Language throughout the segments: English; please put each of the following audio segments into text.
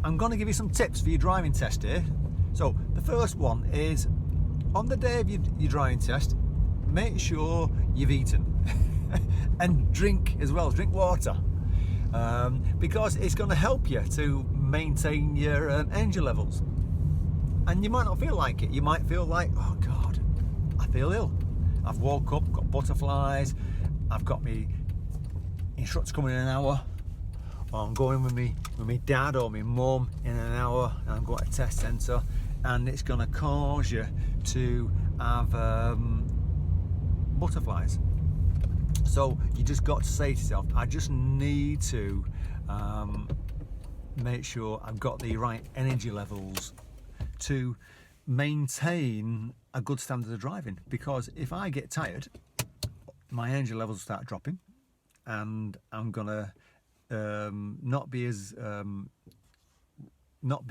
I'm going to give you some tips for your driving test here. So the first one is, on the day of your driving test, make sure you've eaten and drink as well, drink water, because it's going to help you to maintain your energy levels. And you might not feel like it. You might feel like, oh God, I feel ill. I've woke up, got butterflies, I've got me instructor coming in an hour, or I'm going with my dad or my mum in an hour, and I'm going to a test centre, and it's going to cause you to have butterflies. So you just got to say to yourself, I just need to make sure I've got the right energy levels to maintain a good standard of driving, because if I get tired, my energy levels start dropping, and I'm gonna not be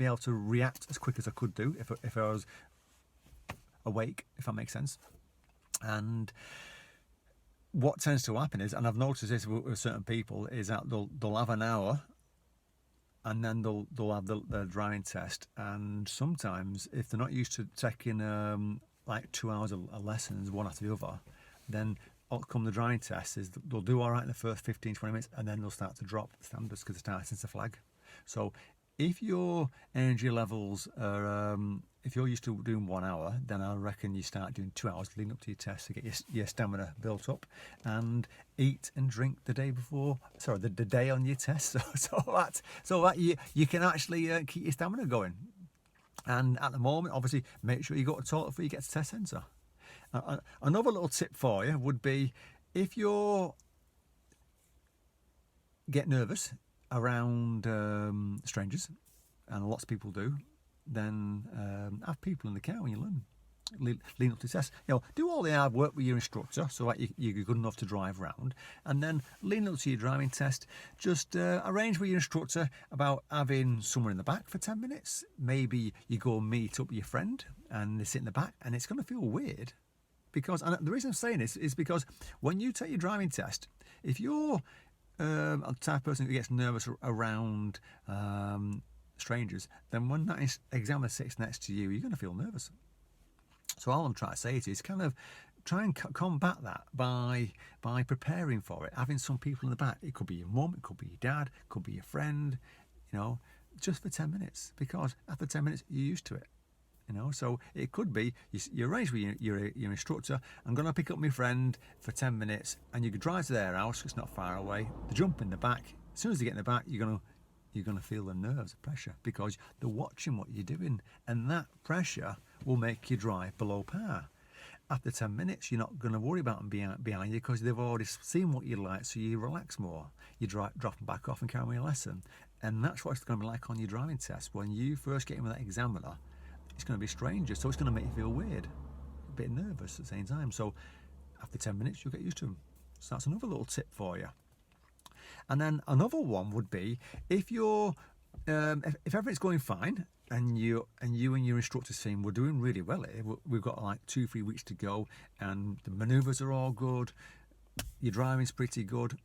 able to react as quick as I could do if I was awake, if that makes sense. And what tends to happen is, and I've noticed this with certain people, is that they'll have an hour and then they'll have the driving test, and sometimes if they're not used to taking like 2 hours of lessons one after the other, then come the driving test is they'll do all right in the first 15-20 minutes, and then they'll start to drop the standards because they're starting to flag. So if your energy levels are, if you're used to doing 1 hour, then I reckon you start doing 2 hours leading up to your test to get your stamina built up, and eat and drink the day before, sorry, the day on your test, so that you can actually keep your stamina going. And at the moment, obviously, make sure you go to the toilet before you get to test centre. Another little tip for you would be, if you're get nervous around strangers, and lots of people do, then have people in the car when you lean up to the test. Do all the hard work with your instructor so that you're good enough to drive around, and then lean up to your driving test. Just arrange with your instructor about having someone in the back for 10 minutes. Maybe you go meet up with your friend and they sit in the back, and it's going to feel weird. Because, and the reason I'm saying this is because when you take your driving test, if you're a type of person who gets nervous around strangers, then when that examiner sits next to you, you're going to feel nervous. So all I'm trying to say to you is kind of try and combat that by preparing for it, having some people in the back. It could be your mum, it could be your dad, it could be your friend, just for 10 minutes, because after 10 minutes you're used to it. So it could be you arrange with your instructor, I'm going to pick up my friend for 10 minutes, and you could drive to their house, it's not far away. They jump in the back. As soon as they get in the back, you're going to feel the nerves, the pressure, because they're watching what you're doing, and that pressure will make you drive below par. After 10 minutes, you're not going to worry about them behind you, because they've already seen what you like, so you relax more. You drop them back off and carry on your lesson. And that's what it's going to be like on your driving test. When you first get in with that examiner, it's going to be stranger, so it's going to make you feel weird, a bit nervous at the same time. So after 10 minutes, you'll get used to them. So that's another little tip for you. And then another one would be, if you're if everything's going fine, and you and your instructor's team were doing really well here, we've got like 2-3 weeks to go, and the manoeuvres are all good, your driving's pretty good,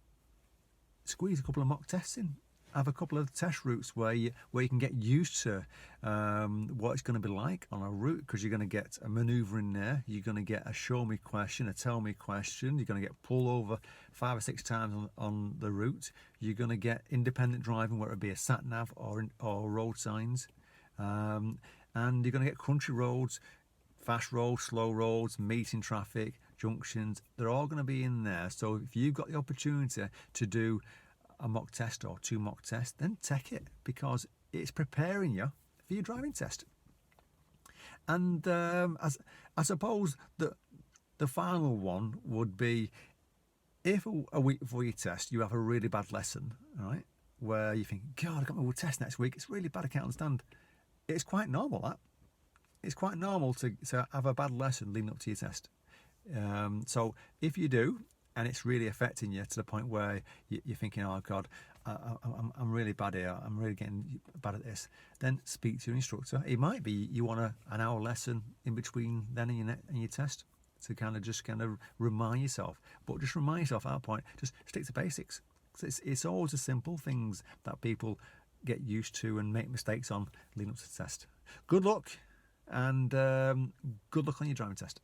squeeze a couple of mock tests in. Have a couple of test routes where you can get used to what it's going to be like on a route, because you're going to get a manoeuvre in there, you're going to get a show me question, a tell me question, you're going to get pulled over 5 or 6 times on the route, you're going to get independent driving, whether it be a sat nav or road signs, and you're going to get country roads, fast roads, slow roads, meeting traffic, junctions. They're all going to be in there. So if you've got the opportunity to do a mock test or 2 mock tests, then take it, because it's preparing you for your driving test. And I suppose that the final one would be, if a week before your test you have a really bad lesson, right, where you think, God, I've got my test next week, it's really bad, I can't understand. It's quite normal, that. It's quite normal to have a bad lesson leading up to your test. So if you do, and it's really affecting you to the point where you're thinking, oh God, I'm really bad here, I'm really getting bad at this, then speak to your instructor. It might be you want an hour lesson in between then and your test, to kind of remind yourself. But just remind yourself at that point, just stick to basics. It's always the simple things that people get used to and make mistakes on leading up to the test. Good luck, and good luck on your driving test.